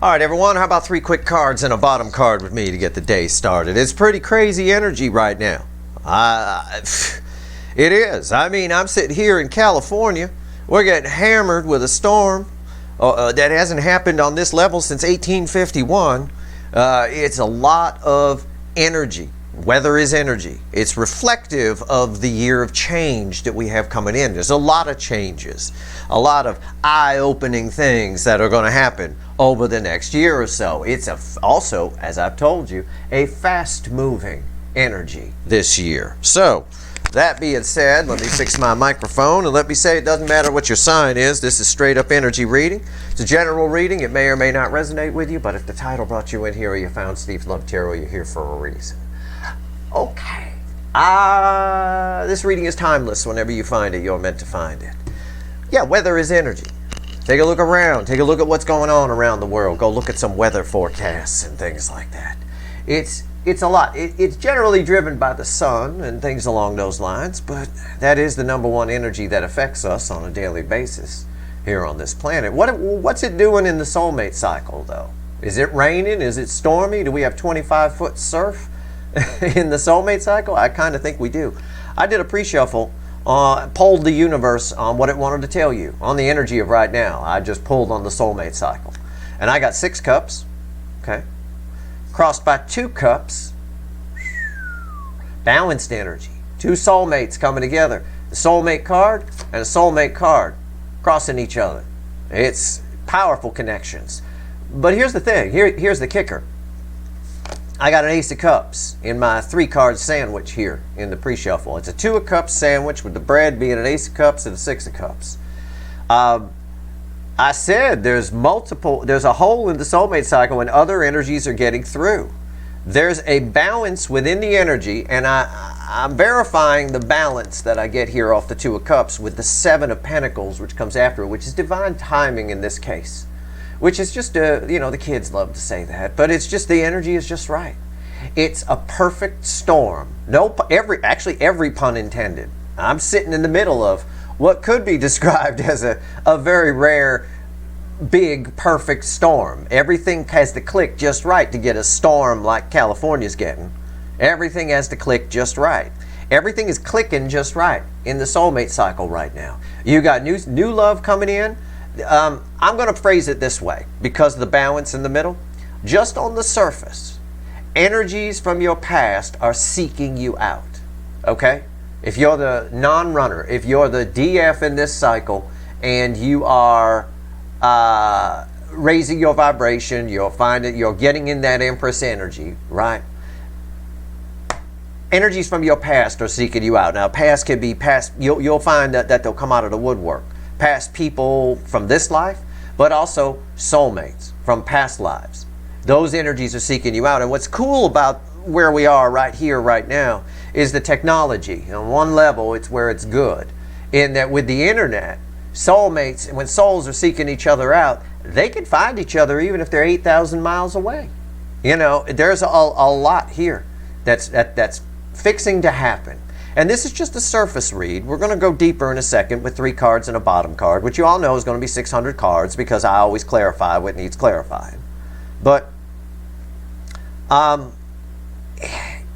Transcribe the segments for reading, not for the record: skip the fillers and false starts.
All right, everyone, how about 3 quick cards and a bottom card with me to get the day started? It's pretty crazy energy right now. It is. I mean, I'm sitting here in California. We're getting hammered with a storm that hasn't happened on this level since 1851. It's a lot of energy. Weather is energy. It's reflective of the year of change that we have coming in. There's a lot of changes, a lot of eye-opening things that are going to happen over the next year or so. It's also, as I've told you, a fast-moving energy this year. So, that being said, let me fix my microphone and let me say it doesn't matter what your sign is. This is straight up energy reading. It's a general reading. It may or may not resonate with you, but if the title brought you in here or you found Steve's Love Tarot, you're here for a reason. Okay. This reading is timeless. Whenever you find it, you're meant to find it. Yeah, weather is energy. Take a look around. Take a look at what's going on around the world. Go look at some weather forecasts and things like that. It's a lot. It's generally driven by the sun and things along those lines, but that is the #1 energy that affects us on a daily basis here on this planet. What's it doing in the soulmate cycle, though? Is it raining? Is it stormy? Do we have 25-foot surf in the soulmate cycle? I kind of think we do. I did a pre-shuffle, polled the universe on what it wanted to tell you on the energy of right now. I just pulled on the soulmate cycle, and I got 6 cups. Okay. Crossed by 2 cups, balanced energy, 2 soulmates coming together, a soulmate card and a soulmate card crossing each other. It's powerful connections. But here's the thing, here's the kicker. I got an Ace of Cups in my 3-card sandwich here in the pre-shuffle. It's a 2 of Cups sandwich with the bread being an Ace of Cups and a 6 of Cups. I said there's a hole in the soulmate cycle when other energies are getting through. There's a balance within the energy, and I'm verifying the balance that I get here off the 2 of Cups with the 7 of Pentacles, which comes after it, which is divine timing in this case. Which is just, the kids love to say that, but it's just the energy is just right. It's a perfect storm. Every pun intended. I'm sitting in the middle of what could be described as a very rare, big, perfect storm. Everything has to click just right to get a storm like California's getting. Everything has to click just right. Everything is clicking just right in the soulmate cycle right now. You got new love coming in. I'm going to phrase it this way because of the balance in the middle. Just on the surface, energies from your past are seeking you out. Okay? If you're the non-runner, if you're the DF in this cycle and you are raising your vibration, you'll find that you're getting in that Empress energy, right? Energies from your past are seeking you out. Now, past can be past, you'll find that they'll come out of the woodwork. Past people from this life, but also soulmates from past lives. Those energies are seeking you out. And what's cool about where we are right here, right now, is the technology. On one level, it's where it's good. In that with the internet, soulmates, when souls are seeking each other out, they can find each other even if they're 8,000 miles away. There's a lot here that's fixing to happen. And this is just a surface read. We're going to go deeper in a second with 3 cards and a bottom card, which you all know is going to be 600 cards because I always clarify what needs clarifying. But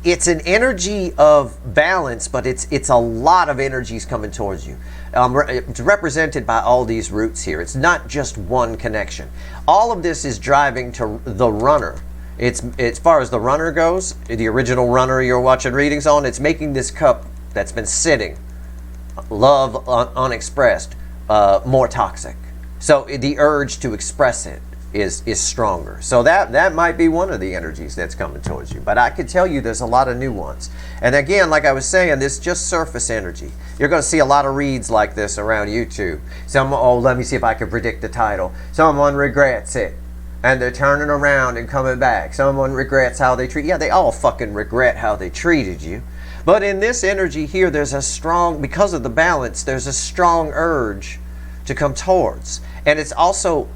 it's an energy of balance, but it's a lot of energies coming towards you. It's represented by all these roots here. It's not just one connection. All of this is driving to the runner. It's as far as the runner goes, the original runner you're watching readings on, it's making this cup that's been sitting, love unexpressed, more toxic. So the urge to express it is stronger. So that might be one of the energies that's coming towards you. But I can tell you there's a lot of new ones. And again, like I was saying, this is just surface energy. You're going to see a lot of reads like this around YouTube. Let me see if I can predict the title. Someone regrets it. And they're turning around and coming back. Someone regrets how they treat you. Yeah, they all fucking regret how they treated you. But in this energy here, because of the balance, there's a strong urge to come towards. And it's also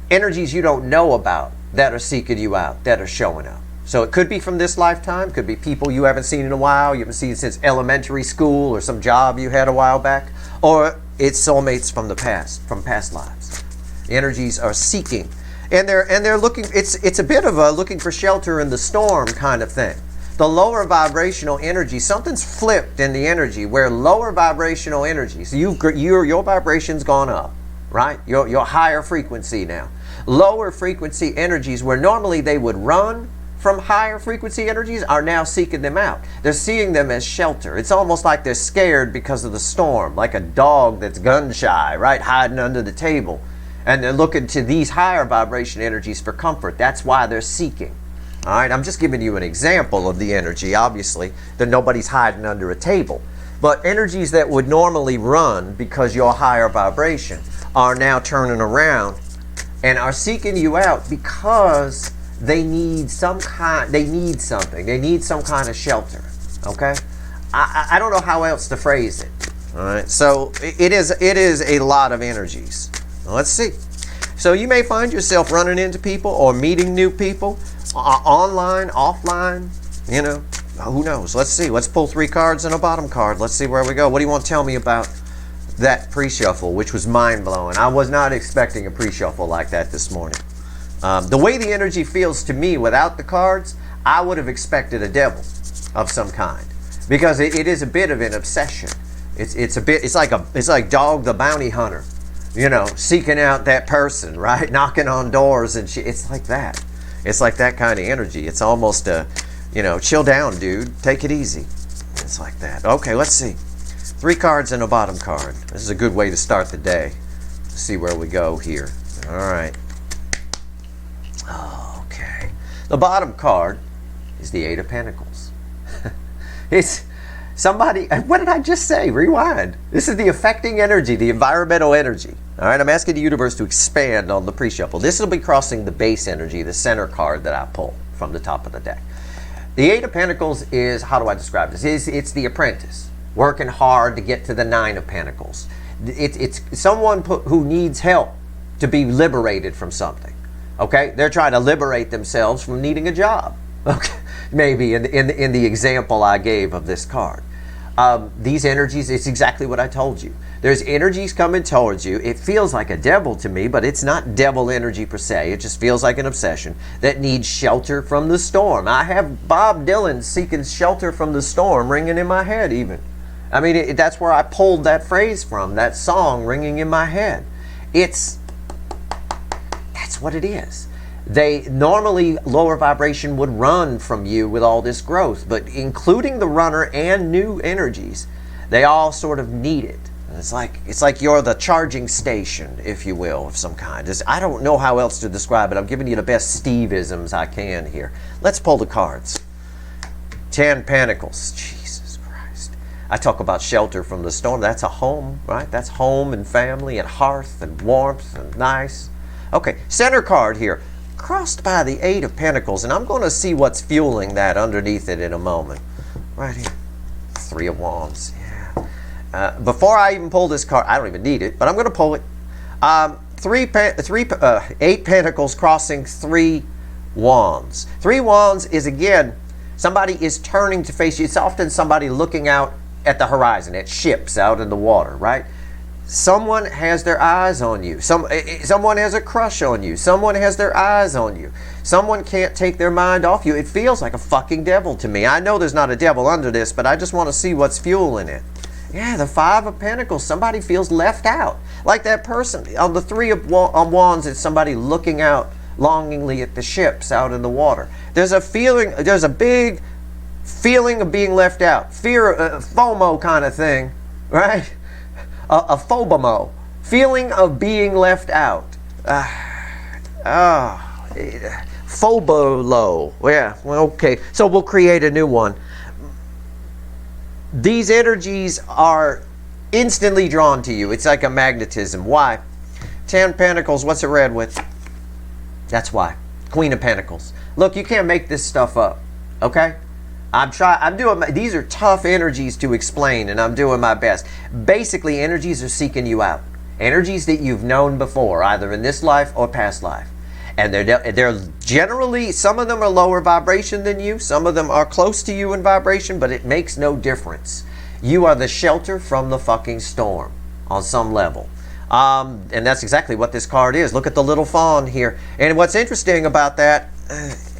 energies you don't know about that are seeking you out, that are showing up. So it could be from this lifetime, could be people you haven't seen in a while, you haven't seen since elementary school or some job you had a while back, or it's soulmates from the past, from past lives. Energies are seeking. And they're looking, it's a bit of a looking for shelter in the storm kind of thing. The lower vibrational energy, something's flipped in the energy where lower vibrational energies, your vibration's gone up, right? Your higher frequency now. Lower frequency energies where normally they would run from higher frequency energies are now seeking them out. They're seeing them as shelter. It's almost like they're scared because of the storm, like a dog that's gun shy, right? Hiding under the table. And they're looking to these higher vibration energies for comfort. That's why they're seeking. All right, I'm just giving you an example of the energy, obviously, that nobody's hiding under a table. But energies that would normally run because you're higher vibration are now turning around and are seeking you out because they need some kind of shelter. Okay? I don't know how else to phrase it. All right, so it is a lot of energies. Let's see. So you may find yourself running into people or meeting new people, online, offline, you know, who knows? Let's see. Let's pull 3 cards and a bottom card. Let's see where we go. What do you want to tell me about that pre-shuffle, which was mind-blowing? I was not expecting a pre-shuffle like that this morning. The way the energy feels to me without the cards, I would have expected a devil of some kind, because it is a bit of an obsession. It's like Dog the Bounty Hunter, you know, seeking out that person, right? Knocking on doors and shit. It's like that. It's like that kind of energy. It's almost you know, chill down, dude. Take it easy. It's like that. Okay, let's see. 3 cards and a bottom card. This is a good way to start the day. Let's see where we go here. All right. Okay. The bottom card is the 8 of Pentacles. It's somebody, what did I just say? Rewind. This is the affecting energy, the environmental energy. All right, I'm asking the universe to expand on the pre-shuffle. This will be crossing the base energy, the center card that I pull from the top of the deck. The 8 of Pentacles is, how do I describe this? It's the apprentice, working hard to get to the 9 of Pentacles. It's someone who needs help to be liberated from something. Okay, they're trying to liberate themselves from needing a job. Okay, maybe in the example I gave of this card. These energies, it's exactly what I told you. There's energies coming towards you. It feels like a devil to me, but it's not devil energy per se. It just feels like an obsession that needs shelter from the storm. I have Bob Dylan seeking shelter from the storm ringing in my head even. I mean, that's where I pulled that phrase from, that song ringing in my head. That's what it is. They normally, lower vibration would run from you with all this growth, but including the runner and new energies, they all sort of need it. It's like you're the charging station, if you will, of some kind. I don't know how else to describe it. I'm giving you the best Steve-isms I can here. Let's pull the cards. 10 Pentacles. Jesus Christ. I talk about shelter from the storm. That's a home, right? That's home and family and hearth and warmth and nice. Okay, center card here. Crossed by the 8 of Pentacles, and I'm going to see what's fueling that underneath it in a moment. Right here. 3 of Wands. Before I even pull this card, I don't even need it, but I'm going to pull it. 8 Pentacles crossing 3 Wands. 3 Wands is, again, somebody is turning to face you. It's often somebody looking out at the horizon, at ships out in the water, right? Someone has their eyes on you. Someone has a crush on you. Someone has their eyes on you. Someone can't take their mind off you. It feels like a fucking devil to me. I know there's not a devil under this, but I just want to see what's fueling it. Yeah, the 5 of Pentacles. Somebody feels left out. Like that person. On the 3 of Wands, it's somebody looking out longingly at the ships out in the water. There's a feeling, there's a big feeling of being left out. Fear, FOMO kind of thing, right? A FOBOMO. Feeling of being left out. FOBOLO. Yeah, well, okay. So we'll create a new one. These energies are instantly drawn to you. It's like a magnetism. Why? 10 Pentacles, what's it read with? That's why. Queen of Pentacles. Look, you can't make this stuff up. Okay? These are tough energies to explain, and I'm doing my best. Basically, energies are seeking you out. Energies that you've known before, either in this life or past life. And they're generally, some of them are lower vibration than you. Some of them are close to you in vibration, but it makes no difference. You are the shelter from the fucking storm on some level. And that's exactly what this card is. Look at the little fawn here. And what's interesting about that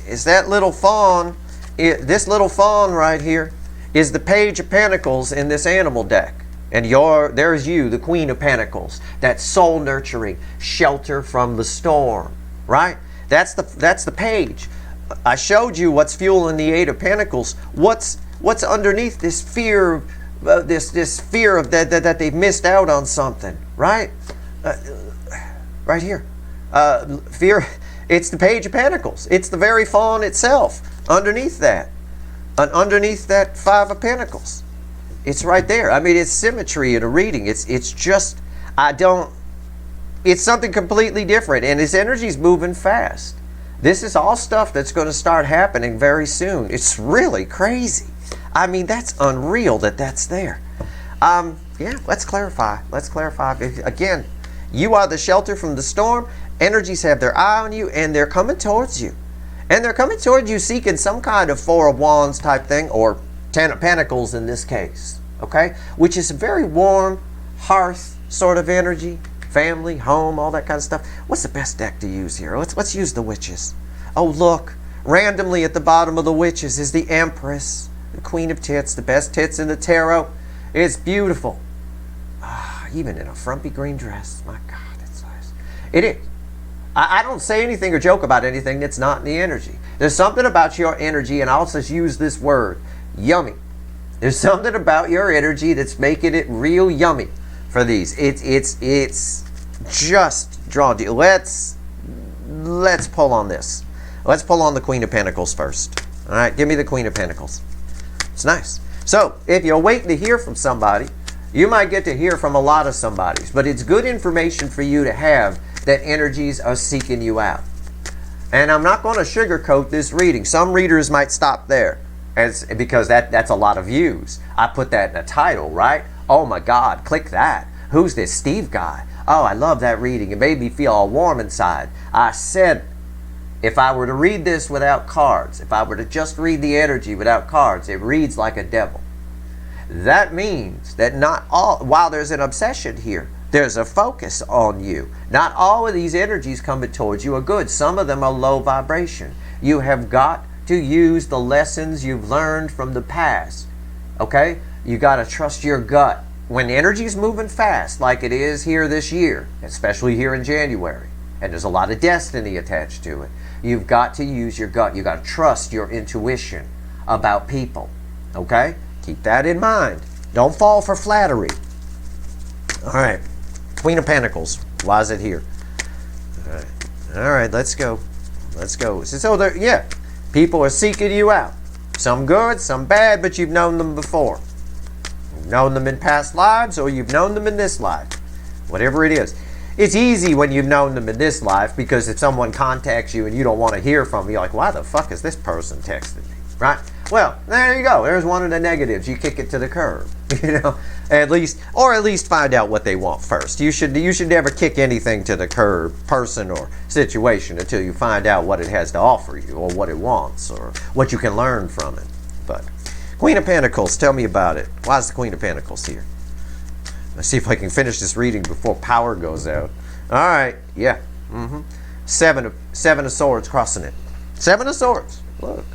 is that little fawn, this little fawn right here, is the Page of Pentacles in this animal deck. And there's you, the Queen of Pentacles, that soul nurturing, shelter from the storm, right? That's the page. I showed you what's fueling the Eight of Pentacles. What's underneath this fear, this fear of that they've missed out on something, right? Right here, fear. It's the Page of Pentacles. It's the very fawn itself. Underneath that, and underneath that Five of Pentacles. It's right there. I mean, it's symmetry in a reading. It's just, it's something completely different. And his energy's moving fast. This is all stuff that's going to start happening very soon. It's really crazy. I mean, that's unreal that that's there. Yeah, let's clarify. Let's clarify. Again, you are the shelter from the storm. Energies have their eye on you, and they're coming towards you. And they're coming towards you seeking some kind of Four of Wands type thing, or Ten of Pentacles in this case, okay? Which is a very warm, hearth sort of energy, family, home, all that kind of stuff. What's the best deck to use here? Let's use the Witches. Oh, look, randomly at the bottom of the Witches is the Empress, the Queen of Tits, the best tits in the tarot. It's beautiful. Even in a frumpy green dress. My God, it's nice. It is. I don't say anything or joke about anything that's not in the energy. There's something about your energy, and I'll just use this word, yummy. There's something about your energy that's making it real yummy for these. It's just drawn to you. Let's pull on this. Let's pull on the Queen of Pentacles first. All right, give me the Queen of Pentacles. It's nice. So if you're waiting to hear from somebody, you might get to hear from a lot of somebodies, but it's good information for you to have that energies are seeking you out. And I'm not going to sugarcoat this reading. Some readers might stop there because that's a lot of views. I put that in a title, right? Oh my God, click that. Who's this Steve guy? Oh, I love that reading. It made me feel all warm inside. I said, if I were to read this without cards, if I were to just read the energy without cards, it reads like a devil. That means that not all, while there's an obsession here, there's a focus on you. Not all of these energies coming towards you are good. Some of them are low vibration. You have got to use the lessons you've learned from the past. Okay? You got to trust your gut. When energy is moving fast, like it is here this year, especially here in January, and there's a lot of destiny attached to it, you've got to use your gut. You've got to trust your intuition about people. Okay? Keep that in mind. Don't fall for flattery. All right. Queen of Pentacles. Why is it here? All right, let's go. Let's go. So yeah, people are seeking you out. Some good, some bad, but you've known them before. You've known them in past lives, or you've known them in this life. Whatever it is. It's easy when you've known them in this life, because if someone contacts you and you don't want to hear from them, you're like, why the fuck is this person texting me? Right? Well, there you go. There's one of the negatives. You kick it to the curb, you know, at least find out what they want first. You should never kick anything to the curb, person or situation, until you find out what it has to offer you, or what it wants, or what you can learn from it. But Queen of Pentacles, tell me about it. Why is the Queen of Pentacles here? Let's see if I can finish this reading before power goes out. All right, yeah. Seven of Swords crossing it. Seven of Swords. Look.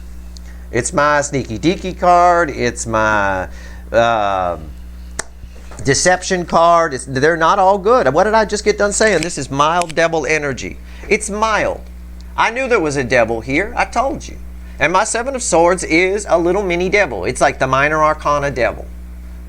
It's my sneaky deaky card. It's my deception card. They're not all good. What did I just get done saying? This is mild devil energy. It's mild. I knew there was a devil here. I told you. And my Seven of Swords is a little mini devil. It's like the minor arcana devil.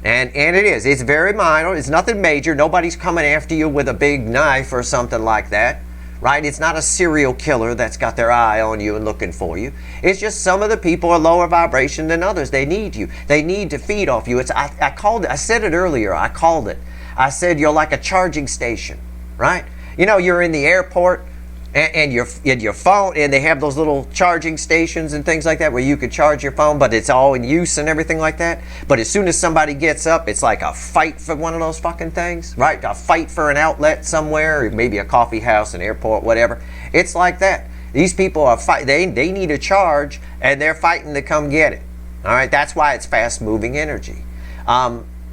And it is. It's very minor. It's nothing major. Nobody's coming after you with a big knife or something like that. Right? It's not a serial killer that's got their eye on you and looking for you. It's just some of the people are lower vibration than others. They need you. They need to feed off you. I called it. I said it earlier. I called it. I said you're like a charging station, right? You know, you're in the airport and your phone, and they have those little charging stations and things like that where you could charge your phone, but it's all in use and everything like that. But as soon as somebody gets up, it's like a fight for one of those fucking things, right? A fight for an outlet somewhere, maybe a coffee house, an airport, whatever. It's like that. These people are they need a charge, and they're fighting to come get it. All right, that's why it's fast-moving energy.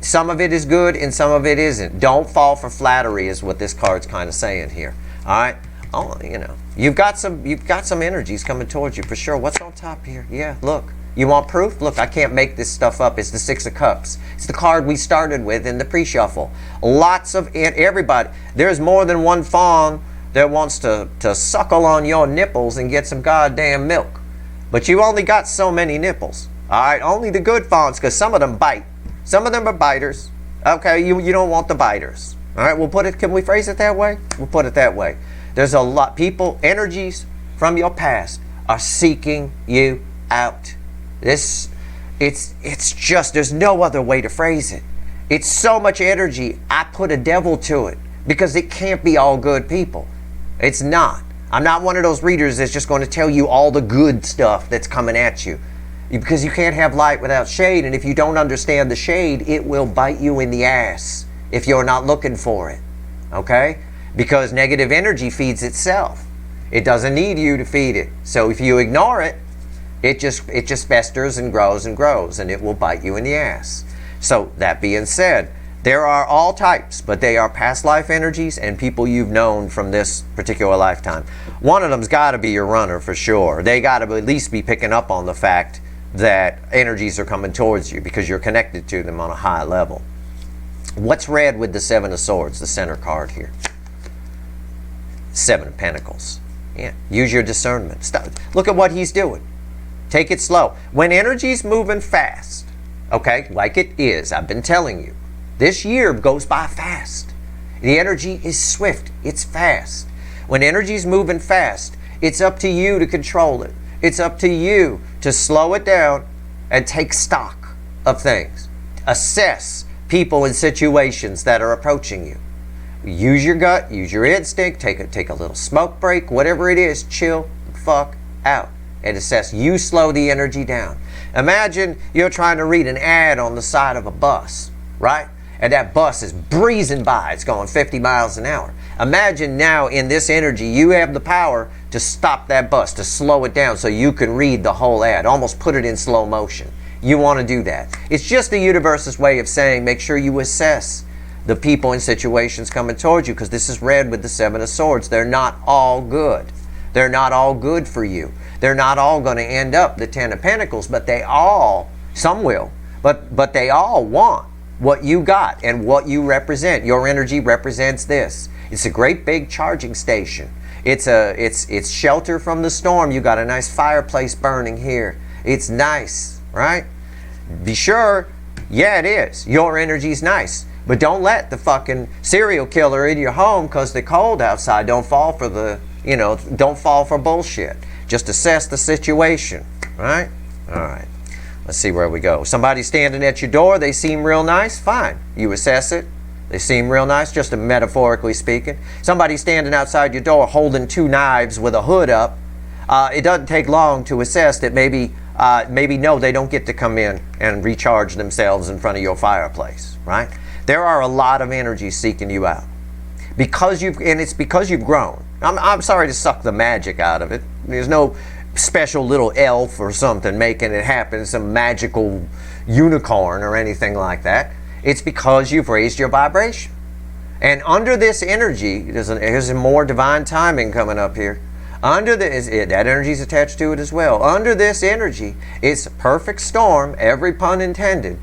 Some of it is good and some of it isn't. Don't fall for flattery is what this card's kind of saying here. All right. Oh, you know, you've got some energies coming towards you for sure. What's on top here? Yeah, look. You want proof? Look, I can't make this stuff up. It's the Six of Cups. It's the card we started with in the pre-shuffle. Lots of everybody. There's more than one fawn that wants to suckle on your nipples and get some goddamn milk. But you only got so many nipples. All right, only the good fawns, because some of them bite. Some of them are biters. Okay, you don't want the biters. All right, we'll put it. Can we phrase it that way? We'll put it that way. There's a lot people, energies from your past are seeking you out. It's just, there's no other way to phrase it. It's so much energy, I put a devil to it because it can't be all good people. It's not. I'm not one of those readers that's just going to tell you all the good stuff that's coming at you, because you can't have light without shade, and if you don't understand the shade, it will bite you in the ass if you're not looking for it. Okay? Because negative energy feeds itself. It doesn't need you to feed it. So if you ignore it, it just festers and grows, and it will bite you in the ass. So that being said, there are all types, but they are past life energies and people you've known from this particular lifetime. One of them's got to be your runner for sure. They got to at least be picking up on the fact that energies are coming towards you because you're connected to them on a high level. What's red with the Seven of Swords, the center card here? Seven of Pentacles. Yeah, use your discernment. Stop. Look at what he's doing. Take it slow. When energy's moving fast, okay, like it is, I've been telling you, this year goes by fast. The energy is swift. It's fast. When energy's moving fast, it's up to you to control it. It's up to you to slow it down and take stock of things. Assess people and situations that are approaching you. Use your gut, use your instinct, take a little smoke break, whatever it is, chill the fuck out and assess. You slow the energy down. Imagine you're trying to read an ad on the side of a bus, right? And that bus is breezing by. It's going 50 miles an hour. Imagine now in this energy, you have the power to stop that bus, to slow it down so you can read the whole ad, almost put it in slow motion. You want to do that. It's just the universe's way of saying, make sure you assess the people and situations coming towards you, because this is red with the Seven of Swords. They're not all good. They're not all good for you. They're not all going to end up the Ten of Pentacles, but they all, some will, but they all want what you got and what you represent. Your energy represents this. It's a great big charging station. It's shelter from the storm. You got a nice fireplace burning here. It's nice, right? Be sure, yeah, it is. Your energy's nice. But don't let the fucking serial killer in your home because they're cold outside. Don't fall for the, don't fall for bullshit. Just assess the situation, right? All right. Let's see where we go. Somebody standing at your door, they seem real nice, fine. You assess it. They seem real nice, just metaphorically speaking. Somebody standing outside your door holding two knives with a hood up, it doesn't take long to assess that maybe no, they don't get to come in and recharge themselves in front of your fireplace, right? There are a lot of energies seeking you out. It's because you've grown. I'm sorry to suck the magic out of it. There's no special little elf or something making it happen, some magical unicorn or anything like that. It's because you've raised your vibration. And under this energy, there's more divine timing coming up here. Under this, that energy is attached to it as well. Under this energy, it's a perfect storm, every pun intended,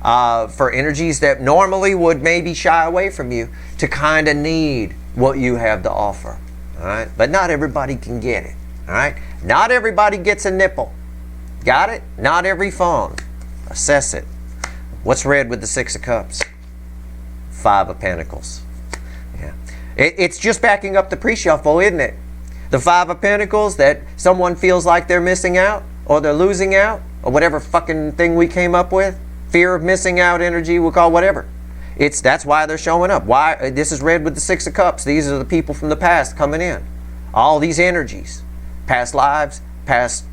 for energies that normally would maybe shy away from you to kind of need what you have to offer. All right? But not everybody can get it. All right? Not everybody gets a nipple. Got it? Not every fawn. Assess it. What's red with the Six of Cups? Five of Pentacles. Yeah. It's just backing up the pre-shuffle, isn't it? The Five of Pentacles, that someone feels like they're missing out or they're losing out or whatever fucking thing we came up with. Fear of missing out energy, we'll call whatever. That's why they're showing up. Why? This is red with the Six of Cups. These are the people from the past coming in. All these energies. Past lives, past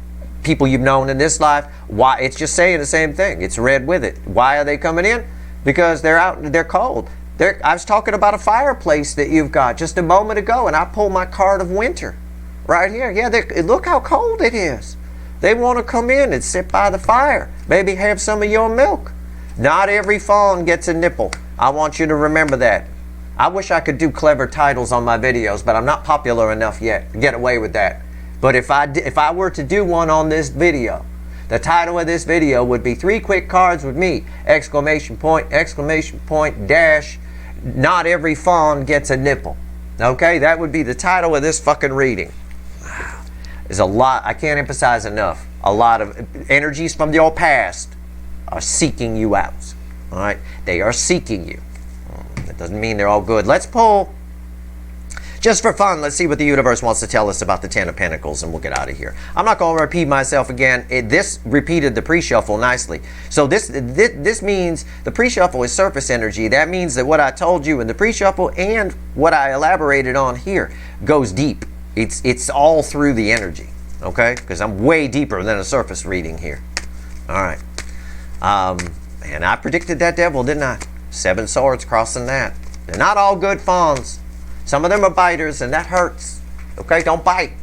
people you've known in this life. Why? It's just saying the same thing. It's red with it. Why are they coming in? Because they're out, they're cold. I was talking about a fireplace that you've got just a moment ago, and I pulled my card of winter right here. Yeah, look how cold it is. They want to come in and sit by the fire. Maybe have some of your milk. Not every fawn gets a nipple. I want you to remember that. I wish I could do clever titles on my videos, but I'm not popular enough yet to get away with that. But if I were to do one on this video, the title of this video would be 3 quick cards with me, exclamation point, dash, not every fawn gets a nipple. Okay, that would be the title of this fucking reading. There's a lot, I can't emphasize enough, a lot of energies from your past are seeking you out. All right, they are seeking you. That doesn't mean they're all good. Let's pull, just for fun, let's see what the universe wants to tell us about the Ten of Pentacles, and we'll get out of here. I'm not going to repeat myself again. This repeated the pre-shuffle nicely. So this means the pre-shuffle is surface energy. That means that what I told you in the pre-shuffle and what I elaborated on here goes deep. It's all through the energy, okay? Because I'm way deeper than a surface reading here. All right. And I predicted that devil, didn't I? 7 swords crossing that. They're not all good fawns. Some of them are biters, and that hurts. Okay, don't bite.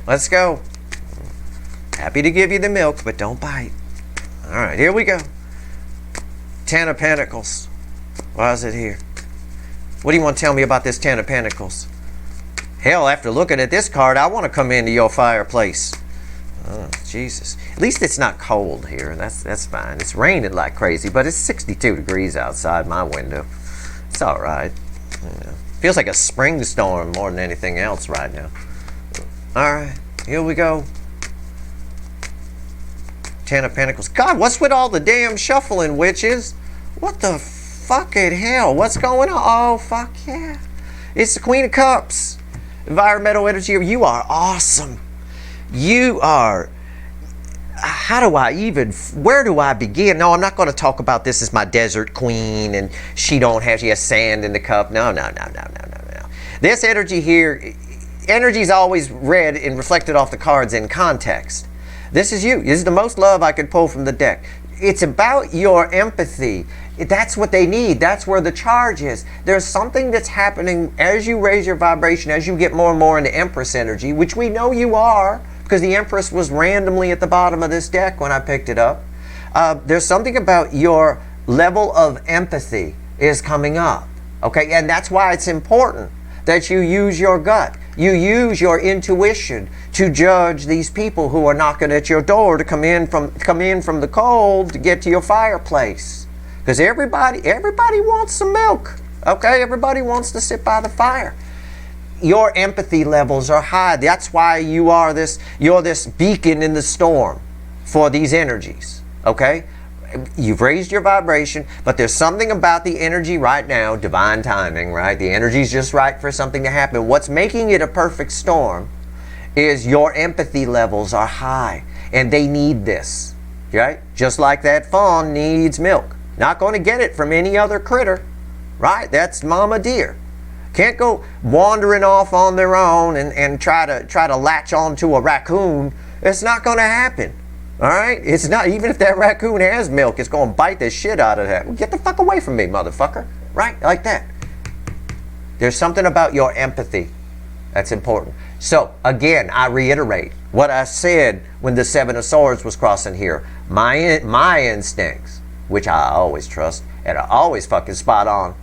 Let's go. Happy to give you the milk, but don't bite. All right, here we go. 10 of Pentacles. Why is it here? What do you want to tell me about this 10 of Pentacles? Hell, after looking at this card, I want to come into your fireplace. Oh, Jesus. At least it's not cold here. That's fine. It's raining like crazy, but it's 62 degrees outside my window. It's all right. Yeah. Feels like a spring storm more than anything else right now. All right, here we go. 10 of Pentacles. God, what's with all the damn shuffling, witches? What the fucking hell? What's going on? Oh, fuck yeah. It's the Queen of Cups. Environmental energy. You are awesome. You are, how do I even, where do I begin? No, I'm not going to talk about this as my desert queen and she has sand in the cup. No. This energy here, energy is always read and reflected off the cards in context. This is you. This is the most love I could pull from the deck. It's about your empathy. That's what they need. That's where the charge is. There's something that's happening as you raise your vibration, as you get more and more into Empress energy, which we know you are, because the Empress was randomly at the bottom of this deck when I picked it up. There's something about your level of empathy is coming up, okay? And that's why it's important that you use your gut. You use your intuition to judge these people who are knocking at your door to come in from the cold to get to your fireplace. Because everybody wants some milk, okay? Everybody wants to sit by the fire. Your empathy levels are high. That's why you're this beacon in the storm for these energies, okay? You've raised your vibration, but there's something about the energy right now, divine timing, right? The energy's just right for something to happen. What's making it a perfect storm is your empathy levels are high, and they need this, right? Just like that fawn needs milk. Not going to get it from any other critter, right? That's mama deer. Can't go wandering off on their own and try to latch onto a raccoon. It's not going to happen. All right? It's not, even if that raccoon has milk, it's going to bite the shit out of that. Get the fuck away from me, motherfucker. Right? Like that. There's something about your empathy that's important. So, again, I reiterate what I said when the 7 of Swords was crossing here. My instincts, which I always trust, and are always fucking spot on.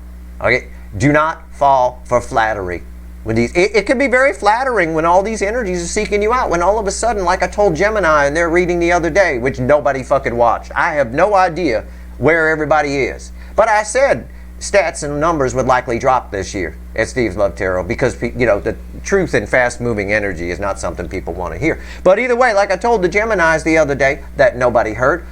Okay? Do not fall for flattery. It can be very flattering when all these energies are seeking you out. When all of a sudden, like I told Gemini in their reading the other day, which nobody fucking watched. I have no idea where everybody is. But I said stats and numbers would likely drop this year at Steve's Love Tarot because, you know, the truth and fast-moving energy is not something people want to hear. But either way, like I told the Geminis the other day that nobody heard,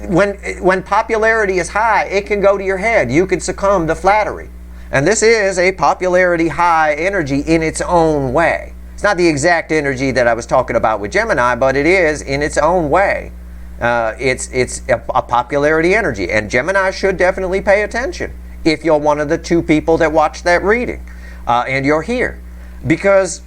when popularity is high, it can go to your head. You can succumb to flattery. And this is a popularity high energy in its own way. It's not the exact energy that I was talking about with Gemini, but it is in its own way. It's a popularity energy. And Gemini should definitely pay attention if you're one of the 2 people that watched that reading and you're here. Because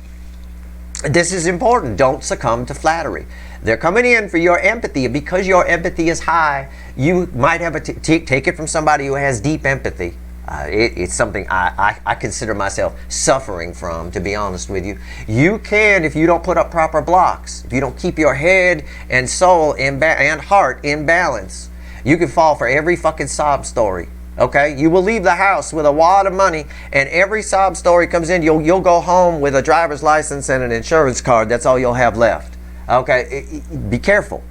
this is important. Don't succumb to flattery. They're coming in for your empathy. Because your empathy is high, you might have take it from somebody who has deep empathy. It's something I consider myself suffering from, to be honest with you. You can, if you don't put up proper blocks, if you don't keep your head and soul and heart in balance, you can fall for every fucking sob story. Okay, you will leave the house with a wad of money, and every sob story comes in, you'll go home with a driver's license and an insurance card. That's all you'll have left. Okay, be careful.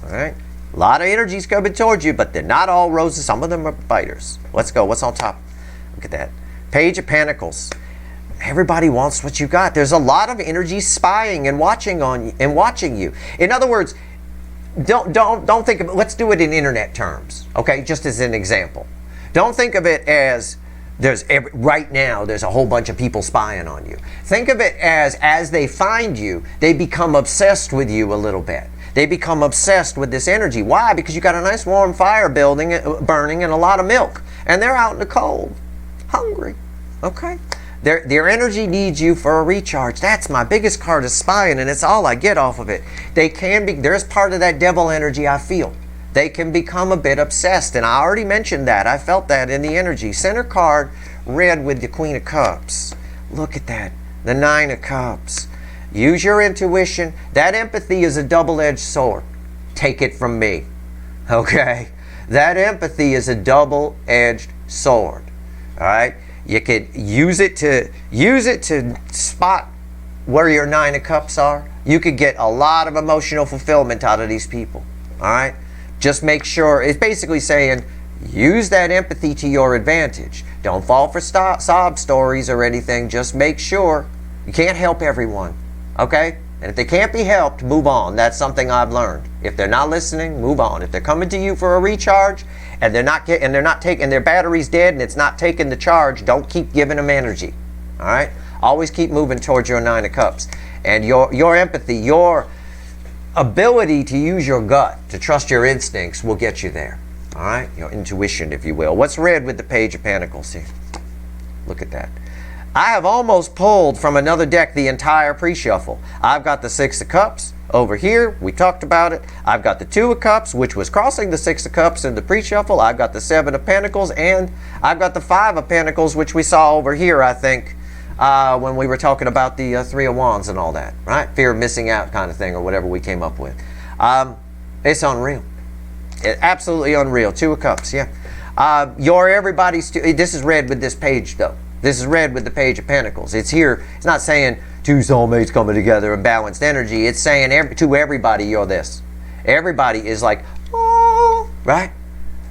All right, a lot of energies coming towards you, but they're not all roses. Some of them are biters. Let's go. What's on top? Look at that Page of Pentacles. Everybody wants what you got. There's a lot of energy spying and watching on you and watching you. In other words, don't think of it. Let's do it in internet terms. Okay, just as an example. Don't think of it as right now there's a whole bunch of people spying on you. Think of it as they find you, they become obsessed with you a little bit. They become obsessed with this energy. Why? Because you got a nice warm fire burning and a lot of milk. And they're out in the cold, hungry. Okay? Their energy needs you for a recharge. That's my biggest card, is spying, and it's all I get off of it. There's part of that devil energy I feel. They can become a bit obsessed, and I already mentioned that. I felt that in the energy. Center card, red with the Queen of Cups. Look at that, the Nine of Cups. Use your intuition. That empathy is a double-edged sword. Take it from me, okay? That empathy is a double-edged sword, all right? You could use it to spot where your Nine of Cups are. You could get a lot of emotional fulfillment out of these people, all right? Just make sure, it's basically saying, use that empathy to your advantage. Don't fall for sob stories or anything. Just make sure. You can't help everyone, okay? And if they can't be helped, move on. That's something I've learned. If they're not listening, move on. If they're coming to you for a recharge and they're not taking, their battery's dead and it's not taking the charge, don't keep giving them energy, all right? Always keep moving towards your Nine of Cups. And your empathy, your ability to use your gut, to trust your instincts, will get you there. All right? Your intuition, if you will. What's red with the Page of Pentacles here? Look at that. I have almost pulled from another deck the entire pre-shuffle. I've got the Six of Cups over here. We talked about it. I've got the Two of Cups, which was crossing the Six of Cups in the pre-shuffle. I've got the Seven of Pentacles, and I've got the Five of Pentacles, which we saw over here, I think, when we were talking about the Three of Wands and all that, right? Fear of missing out kind of thing, or whatever we came up with. It's unreal. Absolutely unreal. Two of Cups, yeah. This is red with this page, though. This is red with the Page of Pentacles. It's here. It's not saying two soulmates coming together in balanced energy. It's saying to everybody, you're this. Everybody is like, oh, right?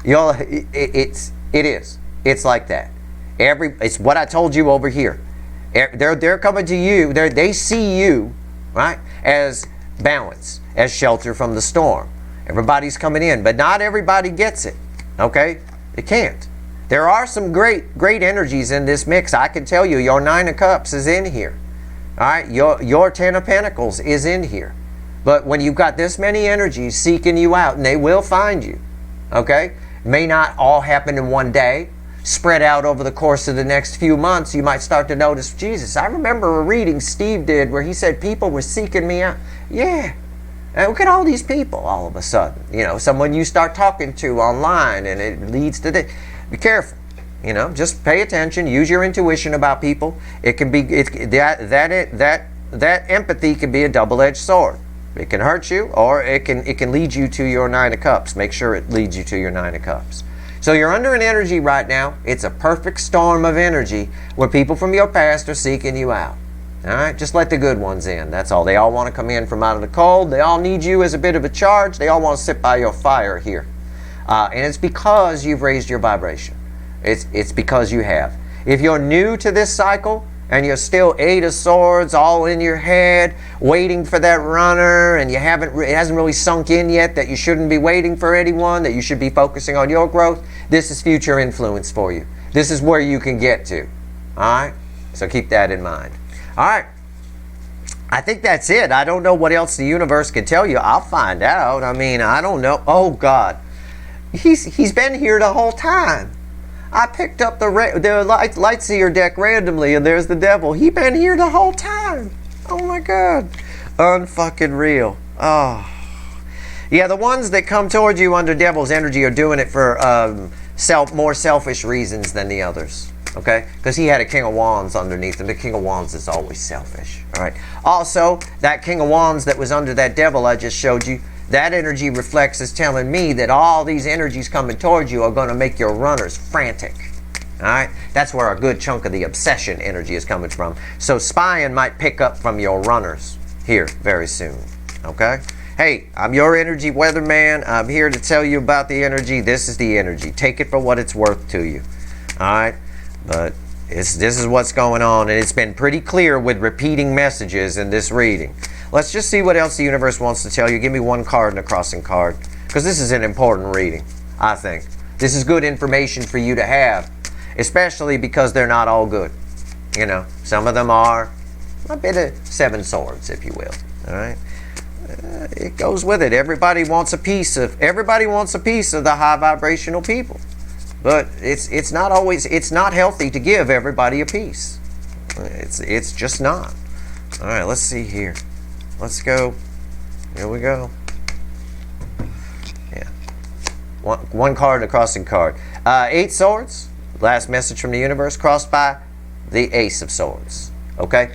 It is. It's like that. It's what I told you over here. They're coming to you. They see you, right, as balance, as shelter from the storm. Everybody's coming in, but not everybody gets it. Okay, they can't. There are some great energies in this mix. I can tell you, your Nine of Cups is in here. All right, your Ten of Pentacles is in here. But when you've got this many energies seeking you out, and they will find you, okay? It may not all happen in one day. Spread out over the course of the next few months, you might start to notice, Jesus, I remember a reading Steve did where he said people were seeking me out. Yeah. And look at all these people all of a sudden. You know, someone you start talking to online, and it leads to this. Be careful. You know, just pay attention. Use your intuition about people. It can be that empathy can be a double-edged sword. It can hurt you, or it can lead you to your Nine of Cups. Make sure it leads you to your Nine of Cups. So you're under an energy right now. It's a perfect storm of energy where people from your past are seeking you out. All right, just let the good ones in. That's all. They all want to come in from out of the cold. They all need you as a bit of a charge. They all want to sit by your fire here. And it's because you've raised your vibration. It's because you have. If you're new to this cycle and you're still Eight of Swords all in your head, waiting for that runner, and it hasn't really sunk in yet that you shouldn't be waiting for anyone, that you should be focusing on your growth, this is future influence for you. This is where you can get to. All right? So keep that in mind. All right. I think that's it. I don't know what else the universe can tell you. I'll find out. I mean, I don't know. Oh, God. He's been here the whole time. I picked up the light seer deck randomly, and there's the devil. He been here the whole time. Oh, my God. Unfucking real. Oh. Yeah, the ones that come towards you under devil's energy are doing it for more selfish reasons than the others. Okay? Because he had a King of Wands underneath him. The King of Wands is always selfish. All right? Also, that King of Wands that was under that devil I just showed you, that energy reflects is telling me that all these energies coming towards you are going to make your runners frantic. All right? That's where a good chunk of the obsession energy is coming from. So spying might pick up from your runners here very soon. Okay? Hey, I'm your energy weatherman. I'm here to tell you about the energy. This is the energy. Take it for what it's worth to you. All right? But this is what's going on, and it's been pretty clear with repeating messages in this reading. Let's just see what else the universe wants to tell you. Give me one card and a crossing card, because this is an important reading, I think. This is good information for you to have, especially because they're not all good. You know, some of them are a bit of seven swords, if you will. All right? It goes with it. Everybody wants a piece of the high vibrational people. But it's not healthy to give everybody a piece. It's just not. All right, let's see here. Let's go. Here we go. Yeah. One card and a crossing card. 8 swords. Last message from the universe crossed by the Ace of Swords. Okay.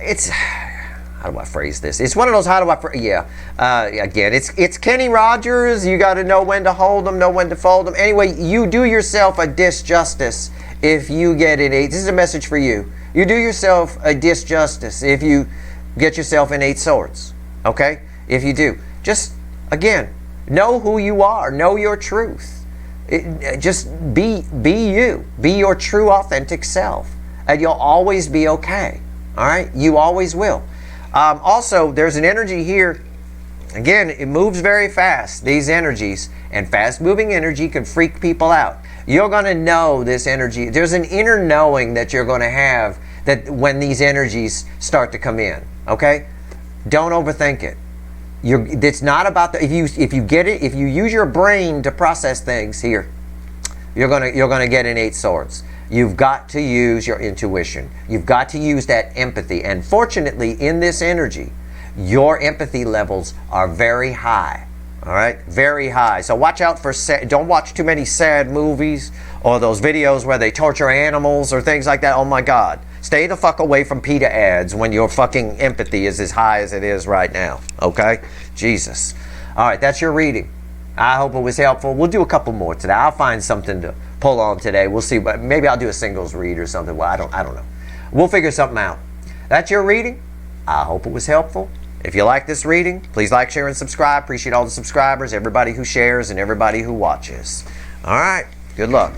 It's, how do I phrase this? It's one of those, again, it's Kenny Rogers. You got to know when to hold them, know when to fold them. Anyway, you do yourself a disjustice if you get an 8. This is a message for you. You do yourself a disjustice if you get yourself an 8 swords. Okay? If you do. Just, again, know who you are. Know your truth. Just be you. Be your true, authentic self. And you'll always be okay. All right? You always will. Also, there's an energy here. Again, it moves very fast, these energies. And fast-moving energy can freak people out. You're going to know this energy. There's an inner knowing that you're going to have that when these energies start to come in. Okay? Don't overthink it. It's not about the, if you get it, if you use your brain to process things here, you're gonna get an 8 swords. You've got to use your intuition. You've got to use that empathy. And fortunately, in this energy, your empathy levels are very high. All right? Very high. So watch out for, don't watch too many sad movies or those videos where they torture animals or things like that. Oh my God. Stay the fuck away from PETA ads when your fucking empathy is as high as it is right now. Okay? Jesus. All right, that's your reading. I hope it was helpful. We'll do a couple more today. I'll find something to pull on today. We'll see. But maybe I'll do a singles read or something. Well, I don't know. We'll figure something out. That's your reading. I hope it was helpful. If you like this reading, please like, share, and subscribe. Appreciate all the subscribers, everybody who shares, and everybody who watches. All right. Good luck.